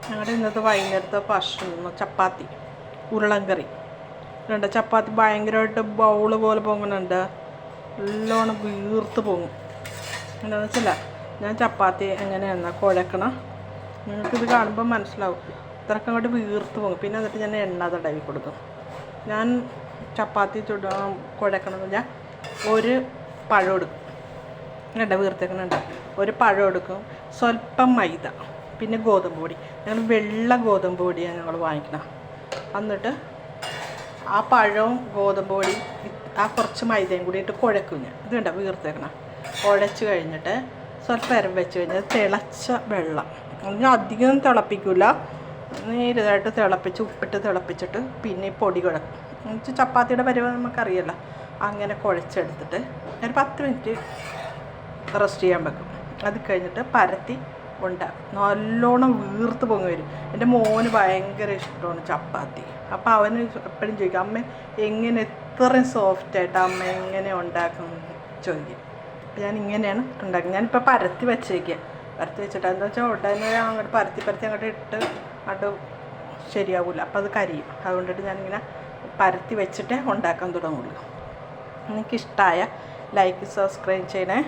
ഞങ്ങളുടെ ഇന്നത്തെ വൈകുന്നേരത്തെ ഭക്ഷണം ചപ്പാത്തി ഉരുളൻ കറി രണ്ട് ചപ്പാത്തി ഭയങ്കരമായിട്ട് ബൗള് പോലെ പൊങ്ങുന്നുണ്ട്, നല്ലോണം വീർത്ത് പൊങ്ങും. എന്താണെന്ന് വെച്ചില്ല, ഞാൻ ചപ്പാത്തി എങ്ങനെയാണ് കുഴക്കണം നിങ്ങൾക്കിത് കാണുമ്പോൾ മനസ്സിലാവും. ഇത്രയ്ക്ക് അങ്ങോട്ട് വീർത്ത് പോകും. പിന്നെ എന്നിട്ട് ഞാൻ എണ്ണ തടവി കൊടുക്കും. ഞാൻ ചപ്പാത്തി കുഴക്കണമെന്ന് വെച്ചാൽ ഒരു പഴം എടുക്കും, വീർത്തേക്കുന്നുണ്ട്. ഒരു പഴം എടുക്കും, സ്വല്പം മൈദ, പിന്നെ ഗോതമ്പ് പൊടി. ഞങ്ങൾ വെള്ള ഗോതമ്പ് പൊടിയാണ് ഞങ്ങൾ വാങ്ങിക്കണം. എന്നിട്ട് ആ പഴവും ഗോതമ്പ് പൊടിയും ആ കുറച്ച് മൈദയും കൂടി ഇട്ട് കുഴക്കും. ഞാൻ ഇതുണ്ട് വീർത്തേക്കണം. കുഴച്ച് കഴിഞ്ഞിട്ട് സ്വല്പം നേരം വെച്ച് കഴിഞ്ഞാൽ തിളച്ച വെള്ളം, ഞാൻ അധികം തിളപ്പിക്കില്ല, നേരിതായിട്ട് തിളപ്പിച്ച് ഉപ്പിട്ട് തിളപ്പിച്ചിട്ട് പിന്നെ പൊടി കുഴക്കും. എന്നുവെച്ചാൽ ചപ്പാത്തിയുടെ പരുവം നമുക്കറിയില്ല. അങ്ങനെ കുഴച്ചെടുത്തിട്ട് ഒരു 10 മിനിറ്റ് റെസ്റ്റ് ചെയ്യാൻ വെക്കും. അത് കഴിഞ്ഞിട്ട് പരത്തി ഉണ്ടാക്കും. നല്ലോണം വീർത്ത് പൊങ്ങി വരും. എൻ്റെ മോന് ഭയങ്കര ഇഷ്ടമാണ് ചപ്പാത്തി. അപ്പോൾ അവന് എപ്പോഴും ചോദിക്കും, അമ്മ എങ്ങനെ ഇത്രയും സോഫ്റ്റായിട്ട് അമ്മ എങ്ങനെ ഉണ്ടാക്കും ചോദിക്കും. അപ്പോൾ ഞാൻ ഇങ്ങനെയാണ് ഉണ്ടാക്കുന്നത്. ഞാനിപ്പോൾ പരത്തി വെച്ചേക്കുക. പരത്തി വെച്ചിട്ട് എന്താ വെച്ചാൽ ഉടനെ അങ്ങോട്ട് പരത്തി അങ്ങോട്ട് ഇട്ട് അത് ശരിയാവില്ല, അപ്പോൾ അത് കരിയും. അതുകൊണ്ടിട്ട് ഞാനിങ്ങനെ പരത്തി വെച്ചിട്ടേ ഉണ്ടാക്കാൻ തുടങ്ങുള്ളൂ. എനിക്കിഷ്ടമായ ലൈക്ക് സബ്സ്ക്രൈബ് ചെയ്യണേ.